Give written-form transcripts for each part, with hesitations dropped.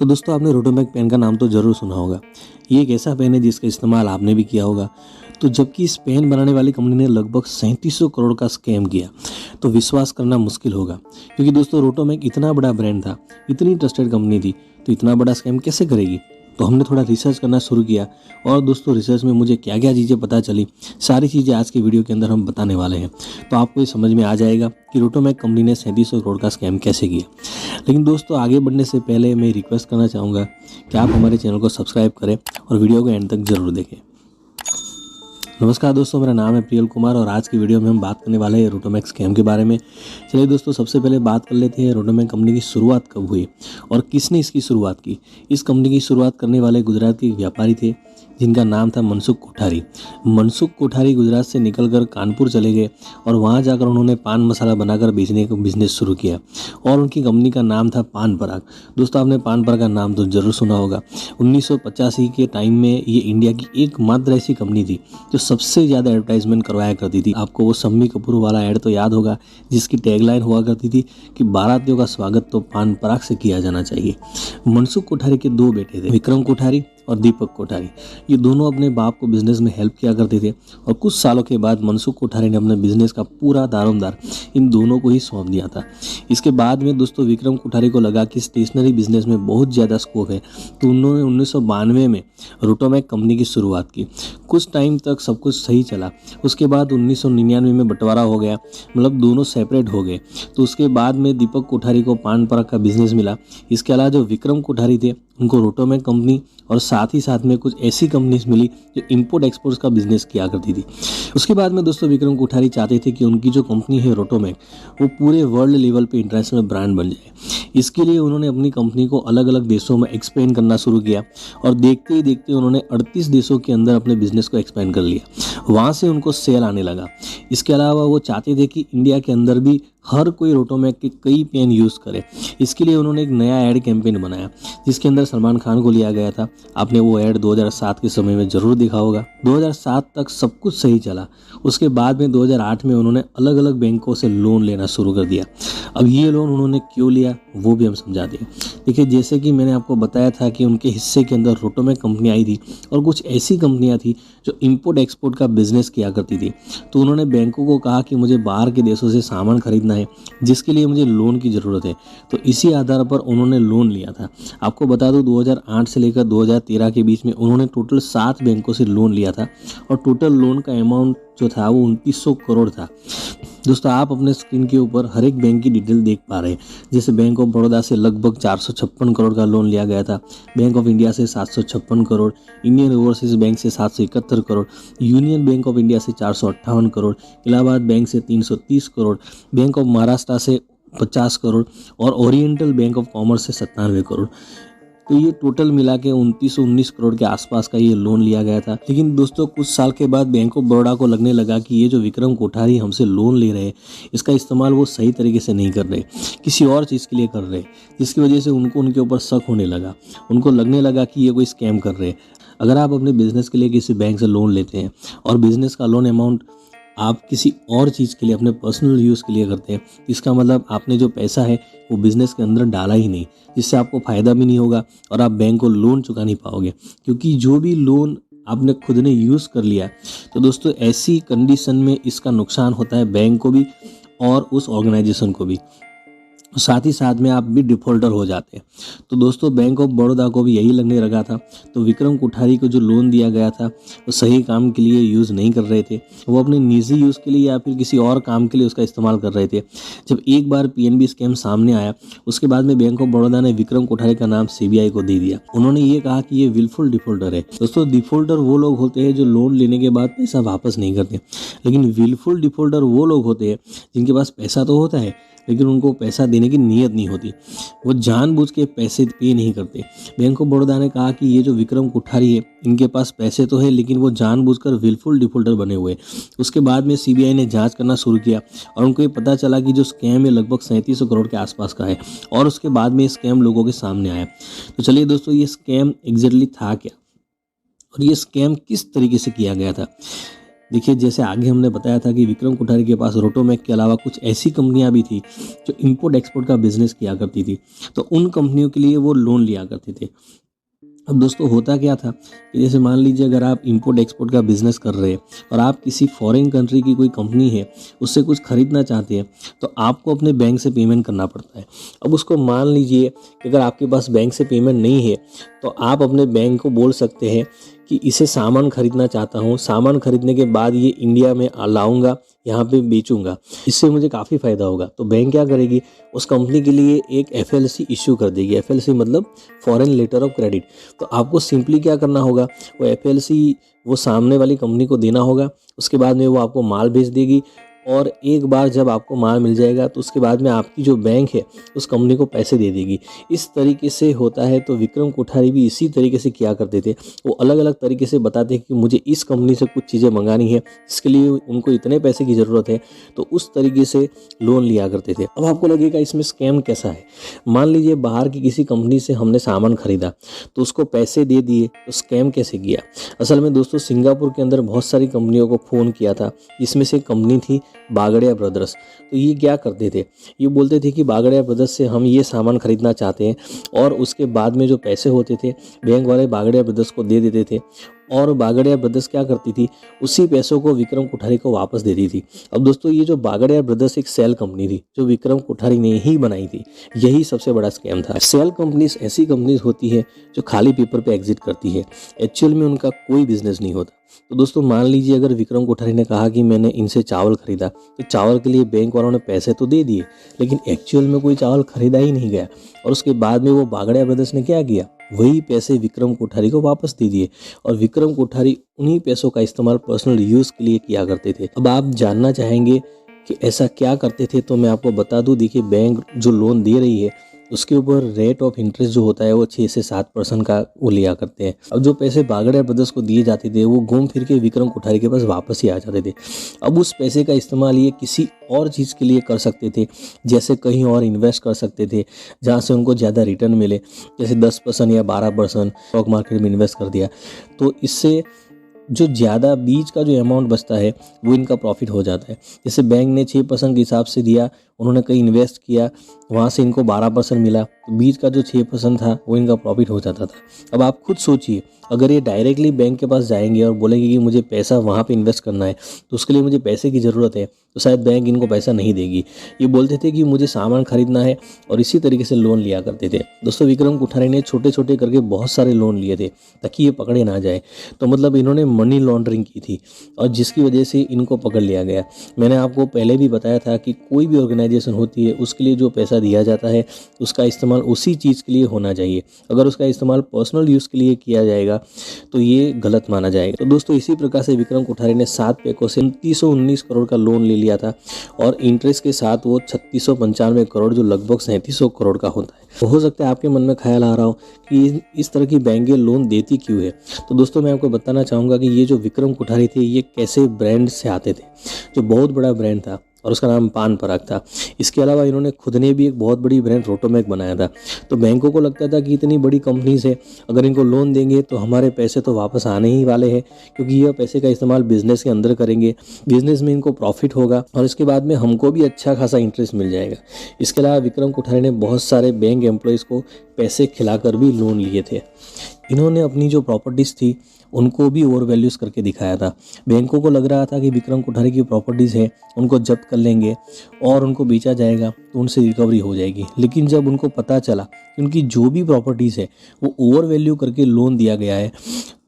तो दोस्तों आपने रोटोमैक पेन का नाम तो ज़रूर सुना होगा। ये एक ऐसा पेन है जिसका इस्तेमाल आपने भी किया होगा। तो जबकि इस पेन बनाने वाली कंपनी ने लगभग 3700 करोड़ का स्कैम किया, तो विश्वास करना मुश्किल होगा। क्योंकि दोस्तों रोटोमैक इतना बड़ा ब्रांड था, इतनी ट्रस्टेड कंपनी थी, तो इतना बड़ा स्कैम कैसे करेगी। तो हमने थोड़ा रिसर्च करना शुरू किया और दोस्तों रिसर्च में मुझे क्या क्या चीज़ें पता चली, सारी चीज़ें आज की वीडियो के अंदर हम बताने वाले हैं। तो आपको ये समझ में आ जाएगा कि रोटोमैक कंपनी ने 3700 करोड़ का स्कैम कैसे किया। लेकिन दोस्तों आगे बढ़ने से पहले मैं रिक्वेस्ट करना चाहूँगा कि आप हमारे चैनल को सब्सक्राइब करें और वीडियो को एंड तक ज़रूर देखें। नमस्कार दोस्तों, मेरा नाम है प्रियल कुमार और आज की वीडियो में हम बात करने वाले हैं रोटोमैक स्कैम के बारे में। चलिए दोस्तों, सबसे पहले बात कर लेते हैं रोटोमैक कंपनी की शुरुआत कब हुई और किसने इसकी शुरुआत की। इस कंपनी की शुरुआत करने वाले गुजरात के एक व्यापारी थे जिनका नाम था मनसुख कोठारी। मनसुख कोठारी गुजरात से निकलकर कानपुर चले गए और वहाँ जाकर उन्होंने पान मसाला बनाकर बेचने का बिजनेस शुरू किया और उनकी कंपनी का नाम था पान पराग। दोस्तों आपने पान पराग का नाम तो जरूर सुना होगा। 1985 के टाइम में ये इंडिया की एकमात्र ऐसी कंपनी थी जो सबसे ज़्यादा एडवर्टाइजमेंट करवाया करती थी। आपको वो शम्मी कपूर वाला ऐड तो याद होगा जिसकी टैगलाइन हुआ करती थी कि बारातियों का स्वागत तो पान पराग से किया जाना चाहिए। मनसुख कोठारी के दो बेटे थे, विक्रम कोठारी और दीपक कोठारी। ये दोनों अपने बाप को बिजनेस में हेल्प किया करते थे और कुछ सालों के बाद मनसुख कोठारी ने अपने बिजनेस का पूरा दारोमदार इन दोनों को ही सौंप दिया था। इसके बाद में दोस्तों विक्रम कोठारी को लगा कि स्टेशनरी बिजनेस में बहुत ज़्यादा स्कोप है, तो उन्होंने 1992 में रोटोमैक कंपनी की शुरुआत की। कुछ टाइम तक सब कुछ सही चला। उसके बाद 1999 में बंटवारा हो गया, मतलब दोनों सेपरेट हो गए। तो उसके बाद में दीपक कोठारी को पान पराग का बिजनेस मिला। इसके अलावा जो विक्रम कोठारी थे उनको रोटोमैक कंपनी और साथ ही साथ में कुछ ऐसी कंपनीज मिली जो इंपोर्ट एक्सपोर्ट का बिजनेस किया करती थी। उसके बाद में दोस्तों विक्रम कोठारी चाहते थे कि उनकी जो कंपनी है रोटोमैक वो पूरे वर्ल्ड लेवल पे इंटरनेशनल ब्रांड बन जाए। इसके लिए उन्होंने अपनी कंपनी को अलग अलग देशों में एक्सपेंड करना शुरू किया और देखते ही देखते उन्होंने 38 देशों के अंदर अपने बिजनेस को एक्सपेंड कर लिया। वहाँ से उनको सेल आने लगा। इसके अलावा वो चाहते थे कि इंडिया के अंदर भी हर कोई रोटोमैक के कई पेन यूज़ करे। इसके लिए उन्होंने एक नया ऐड कैंपेन बनाया जिसके अंदर सलमान खान को लिया गया था। आपने वो ऐड 2007 के समय में ज़रूर देखा होगा। 2007 तक सब कुछ सही चला। उसके बाद में 2008 में उन्होंने अलग अलग बैंकों से लोन लेना शुरू कर दिया। अब ये लोन उन्होंने क्यों लिया वो भी हम समझाते हैं। देखिए, जैसे कि मैंने आपको बताया था कि उनके हिस्से के अंदर रोटोमैक कंपनी आई थी और कुछ ऐसी कंपनियां थी जो इंपोर्ट एक्सपोर्ट का बिजनेस किया करती थी। तो उन्होंने बैंकों को कहा कि मुझे बाहर के देशों से सामान खरीदना है जिसके लिए मुझे लोन की ज़रूरत है। तो इसी आधार पर उन्होंने लोन लिया था। आपको बता दूं 2008 से लेकर 2013 के बीच में उन्होंने टोटल 7 बैंकों से लोन लिया था और टोटल लोन का अमाउंट जो था वो 2900 करोड़ था। दोस्तों आप अपने स्क्रीन के ऊपर हर एक बैंक की डिटेल देख पा रहे हैं। जैसे बैंक ऑफ बड़ौदा से लगभग 456 करोड़ का लोन लिया गया था, बैंक ऑफ इंडिया से 756 करोड़, इंडियन ओवरसीज बैंक से 771 crore, union bank of India से 458 करोड़, इलाहाबाद बैंक से 330 करोड़, बैंक ऑफ महाराष्ट्र से 50 करोड़ और ओरिएंटल बैंक ऑफ कॉमर्स से 97 करोड़। तो ये टोटल मिला के 2919 करोड़ के आसपास का ये लोन लिया गया था। लेकिन दोस्तों कुछ साल के बाद बैंक ऑफ बड़ौदा को लगने लगा कि ये जो विक्रम कोठारी हमसे लोन ले रहे हैं इसका इस्तेमाल वो सही तरीके से नहीं कर रहे, किसी और चीज़ के लिए कर रहे, जिसकी वजह से उनको उनके ऊपर शक होने लगा। उनको लगने लगा कि ये कोई स्कैम कर रहे हैं। अगर आप अपने बिजनेस के लिए किसी बैंक से लोन लेते हैं और बिजनेस का लोन अमाउंट आप किसी और चीज़ के लिए, अपने पर्सनल यूज़ के लिए करते हैं, इसका मतलब आपने जो पैसा है वो बिज़नेस के अंदर डाला ही नहीं, जिससे आपको फ़ायदा भी नहीं होगा और आप बैंक को लोन चुका नहीं पाओगे। क्योंकि जो भी लोन आपने खुद ने यूज़ कर लिया, तो दोस्तों ऐसी कंडीशन में इसका नुकसान होता है बैंक को भी और उस ऑर्गेनाइजेशन को भी। साथ ही साथ में आप भी डिफ़ॉल्टर हो जाते हैं। तो दोस्तों बैंक ऑफ बड़ौदा को भी यही लगने लगा था। तो विक्रम कोठारी को जो लोन दिया गया था वो सही काम के लिए यूज़ नहीं कर रहे थे, वो अपने निजी यूज़ के लिए या फिर किसी और काम के लिए उसका इस्तेमाल कर रहे थे। जब एक बार पीएनबी स्कैम सामने आया उसके बाद में बैंक ऑफ बड़ौदा ने विक्रम कोठारी का नाम सीबीआई को दे दिया। उन्होंने ये कहा कि ये विलफुल डिफ़ॉल्टर है। दोस्तों डिफ़ॉल्टर वो लोग होते हैं जो लोन लेने के बाद पैसा वापस नहीं करते, लेकिन विलफुल डिफ़ॉल्टर वो लोग होते हैं जिनके पास पैसा तो होता है लेकिन उनको पैसा देने की नीयत नहीं होती, वो जानबूझ के पैसे पे नहीं करते। बैंक ऑफ बड़ौदा ने कहा कि ये जो विक्रम कोठारी है इनके पास पैसे तो है लेकिन वो जानबूझकर विलफुल डिफ़ॉल्टर बने हुए। उसके बाद में सीबीआई ने जांच करना शुरू किया और उनको ये पता चला कि जो स्कैम है लगभग 3700 करोड़ के आसपास का है और उसके बाद में स्कैम लोगों के सामने आया। तो चलिए दोस्तों ये स्कैम एग्जैक्टली था क्या और ये स्कैम किस तरीके से किया गया था। देखिए, जैसे आगे हमने बताया था कि विक्रम कोठारी के पास रोटोमैक के अलावा कुछ ऐसी कंपनियां भी थी जो इंपोर्ट एक्सपोर्ट का बिजनेस किया करती थी। तो उन कंपनियों के लिए वो लोन लिया करते थे। अब दोस्तों होता क्या था कि जैसे मान लीजिए अगर आप इंपोर्ट एक्सपोर्ट का बिजनेस कर रहे हैं और आप किसी फॉरेन कंट्री की कोई कंपनी है उससे कुछ खरीदना चाहते हैं, तो आपको अपने बैंक से पेमेंट करना पड़ता है। अब उसको मान लीजिए कि अगर आपके पास बैंक से पेमेंट नहीं है तो आप अपने बैंक को बोल सकते हैं कि इसे सामान खरीदना चाहता हूँ, सामान खरीदने के बाद ये इंडिया में लाऊंगा, यहाँ पे बेचूंगा, इससे मुझे काफ़ी फ़ायदा होगा। तो बैंक क्या करेगी, उस कंपनी के लिए एक FLC इश्यू कर देगी। FLC मतलब फॉरेन लेटर ऑफ क्रेडिट। तो आपको सिंपली क्या करना होगा, वो FLC वो सामने वाली कंपनी को देना होगा। उसके बाद में वो आपको माल भेज देगी और एक बार जब आपको माल मिल जाएगा तो उसके बाद में आपकी जो बैंक है उस कंपनी को पैसे दे देगी। इस तरीके से होता है। तो विक्रम कोठारी भी इसी तरीके से किया करते थे। वो अलग अलग तरीके से बताते हैं कि मुझे इस कंपनी से कुछ चीज़ें मंगानी है, इसके लिए उनको इतने पैसे की ज़रूरत है, तो उस तरीके से लोन लिया करते थे। अब आपको लगेगा इसमें स्कैम कैसा है। मान लीजिए बाहर की किसी कंपनी से हमने सामान खरीदा तो उसको पैसे दे दिए, तो स्कैम कैसे किया। असल में दोस्तों सिंगापुर के अंदर बहुत सारी कंपनियों को फ़ोन किया था, जिसमें से कंपनी थी बागड़िया ब्रदर्स। तो ये क्या करते थे, ये बोलते थे कि बागड़िया ब्रदर्स से हम ये सामान खरीदना चाहते हैं, और उसके बाद में जो पैसे होते थे बैंक वाले बागड़िया ब्रदर्स को दे देते थे, और बागड़िया ब्रदर्स क्या करती थी, उसी पैसों को विक्रम कोठारी को वापस देती थी। अब दोस्तों ये जो बागड़िया ब्रदर्स एक सेल कंपनी थी जो विक्रम कोठारी ने ही बनाई थी, यही सबसे बड़ा स्कैम था। सेल कंपनीज ऐसी कंपनीज होती है जो खाली पेपर पे एग्जिट करती है, एक्चुअल में उनका कोई बिजनेस नहीं होता। तो दोस्तों मान लीजिए अगर विक्रम कोठारी ने कहा कि मैंने इनसे चावल खरीदा, तो चावल के लिए बैंक वालों ने पैसे तो दे दिए, लेकिन एक्चुअल में कोई चावल खरीदा ही नहीं गया। और उसके बाद में वो बागड़िया ब्रदर्स ने क्या किया, वही पैसे विक्रम कोठारी को वापस दे दिए, और विक्रम कोठारी उन्हीं पैसों का इस्तेमाल पर्सनल यूज़ के लिए किया करते थे। अब आप जानना चाहेंगे कि ऐसा क्या करते थे, तो मैं आपको बता दूं। देखिए, बैंक जो लोन दे रही है उसके ऊपर रेट ऑफ इंटरेस्ट जो होता है वो 6 से 7% का वो लिया करते हैं। अब जो पैसे बागड़िया ब्रदर्स को दिए जाते थे वो घूम फिर के विक्रम कोठारी के पास वापस ही आ जाते थे। अब उस पैसे का इस्तेमाल ये किसी और चीज़ के लिए कर सकते थे, जैसे कहीं और इन्वेस्ट कर सकते थे जहाँ से उनको ज़्यादा रिटर्न मिले, जैसे 10% या 12% स्टॉक मार्केट में इन्वेस्ट कर दिया। तो इससे जो ज़्यादा बीच का जो अमाउंट बचता है वो इनका प्रॉफिट हो जाता है। जैसे बैंक ने 6% के हिसाब से दिया, उन्होंने कहीं इन्वेस्ट किया, वहाँ से इनको 12% मिला, तो बीच का जो 6% था वो इनका प्रॉफिट हो जाता था। अब आप खुद सोचिए, अगर ये डायरेक्टली बैंक के पास जाएंगे और बोलेंगे कि मुझे पैसा वहाँ पे इन्वेस्ट करना है, तो उसके लिए मुझे पैसे की ज़रूरत है, तो शायद बैंक इनको पैसा नहीं देगी। ये बोलते थे कि मुझे सामान खरीदना है, और इसी तरीके से लोन लिया करते थे। दोस्तों विक्रम कोठारी ने छोटे छोटे करके बहुत सारे लोन लिए थे ताकि ये पकड़े ना जाए। तो मतलब इन्होंने मनी लॉन्ड्रिंग की थी, और जिसकी वजह से इनको पकड़ लिया गया। मैंने आपको पहले भी बताया था कि कोई भी ऑर्गेनाइजेशन होती है उसके लिए जो पैसा दिया जाता है उसका इस्तेमाल उसी चीज़ के लिए होना चाहिए। अगर उसका इस्तेमाल पर्सनल यूज़ के लिए किया जाएगा तो ये गलत माना जाएगा। तो दोस्तों इसी प्रकार से विक्रम कोठारी ने 7 पैकों से 2919 करोड़ का लोन ले लिया था, और इंटरेस्ट के साथ वो 3695 करोड़, जो लगभग 3700 करोड़ का होता है। तो हो सकता है आपके मन में ख्याल आ रहा हो कि इस तरह की बैंकें लोन देती क्यों है। तो दोस्तों मैं आपको बताना चाहूँगा कि ये जो विक्रम कोठारी थे ये कैसे ब्रांड से आते थे, जो बहुत बड़ा ब्रांड था और उसका नाम पान पराग था। इसके अलावा इन्होंने खुद ने भी एक बहुत बड़ी ब्रांड रोटोमैक बनाया था। तो बैंकों को लगता था कि इतनी बड़ी कंपनीज है, अगर इनको लोन देंगे तो हमारे पैसे तो वापस आने ही वाले हैं, क्योंकि यह पैसे का इस्तेमाल बिजनेस के अंदर करेंगे, बिजनेस में इनको प्रॉफिट होगा, और इसके बाद में हमको भी अच्छा खासा इंटरेस्ट मिल जाएगा। इसके अलावा विक्रम कोठारी ने बहुत सारे बैंक एम्प्लॉयज़ को पैसे खिलाकर भी लोन लिए थे। इन्होंने अपनी जो प्रॉपर्टीज़ थी उनको भी ओवर वैल्यूज़ करके दिखाया था। बैंकों को लग रहा था कि विक्रम कोठारी की प्रॉपर्टीज़ है उनको जब्त कर लेंगे और उनको बेचा जाएगा तो उनसे रिकवरी हो जाएगी। लेकिन जब उनको पता चला कि उनकी जो भी प्रॉपर्टीज़ है वो ओवर वैल्यू करके लोन दिया गया है,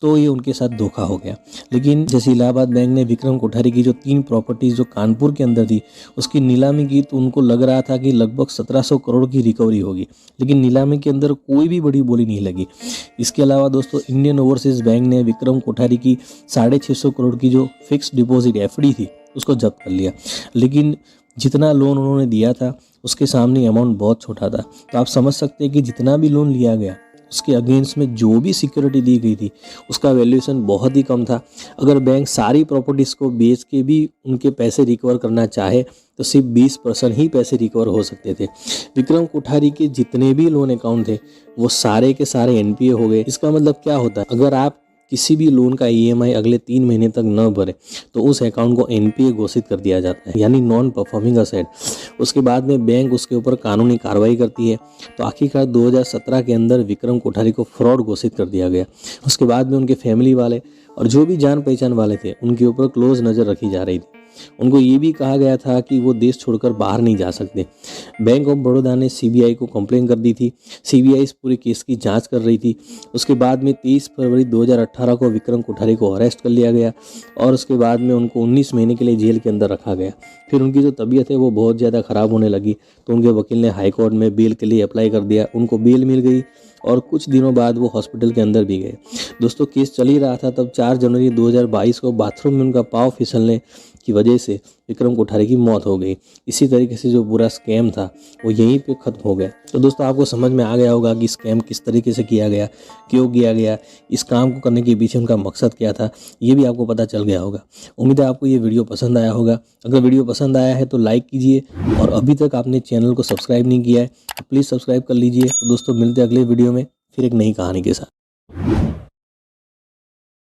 तो ये उनके साथ धोखा हो गया। लेकिन जैसे इलाहाबाद बैंक ने विक्रम कोठारी की जो 3 प्रॉपर्टीज़ जो कानपुर के अंदर थी उसकी नीलामी की, तो उनको लग रहा था कि लगभग 1700 करोड़ की रिकवरी होगी, लेकिन नीलामी के अंदर कोई भी बड़ी बोली नहीं लगी। इसके अलावा दोस्तों इंडियन ओवरसीज़ बैंक ने विक्रम कोठारी की 650 करोड़ की जो फिक्स डिपॉजिट FD थी उसको जब्त कर लिया। लेकिन जितना लोन उन्होंने दिया था उसके सामने अमाउंट बहुत छोटा था। तो आप समझ सकते हैं कि जितना भी लोन लिया गया उसके अगेंस्ट में जो भी सिक्योरिटी दी गई थी उसका वैल्यूएशन बहुत ही कम था। अगर बैंक सारी प्रॉपर्टीज़ को बेच के भी उनके पैसे रिकवर करना चाहे तो सिर्फ 20% ही पैसे रिकवर हो सकते थे। विक्रम कोठारी के जितने भी लोन अकाउंट थे वो सारे के सारे NPA हो गए। इसका मतलब क्या होता है, अगर आप किसी भी लोन का EMI अगले 3 महीने तक न भरे तो उस अकाउंट को NPA घोषित कर दिया जाता है, यानी नॉन परफॉर्मिंग असेट। उसके बाद में बैंक उसके ऊपर कानूनी कार्रवाई करती है। तो आखिरकार 2017 के अंदर विक्रम कोठारी को फ्रॉड घोषित कर दिया गया। उसके बाद में उनके फैमिली वाले और जो भी जान पहचान वाले थे उनके ऊपर क्लोज नज़र रखी जा रही थी। उनको ये भी कहा गया था कि वो देश छोड़कर बाहर नहीं जा सकते। बैंक ऑफ बड़ौदा ने CBI को कंप्लेन कर दी थी। CBI इस पूरे केस की जांच कर रही थी। उसके बाद में 23 फरवरी 2018 को विक्रम कोठारी को अरेस्ट कर लिया गया और उसके बाद में उनको 19 महीने के लिए जेल के अंदर रखा गया। फिर उनकी जो तबीयत है वो बहुत ज़्यादा ख़राब होने लगी, तो उनके वकील ने हाई कोर्ट में बेल के लिए अप्लाई कर दिया। उनको बेल मिल गई और कुछ दिनों बाद वो हॉस्पिटल के अंदर भी गए। दोस्तों, केस चल ही रहा था तब 4 जनवरी 2022 को बाथरूम में उनका पाँव फिसलने की वजह से विक्रम कोठारी की मौत हो गई। इसी तरीके से जो पूरा स्कैम था वो यहीं पे ख़त्म हो गया। तो दोस्तों, आपको समझ में आ गया होगा कि स्कैम किस तरीके से किया गया, क्यों किया गया, इस काम को करने के पीछे उनका मकसद क्या था, ये भी आपको पता चल गया होगा। उम्मीद है आपको ये वीडियो पसंद आया होगा। अगर वीडियो पसंद आया है तो लाइक कीजिए और अभी तक आपने चैनल को सब्सक्राइब नहीं किया है तो प्लीज़ सब्सक्राइब कर लीजिए। तो दोस्तों, मिलते हैं अगले वीडियो में फिर एक नई कहानी के साथ।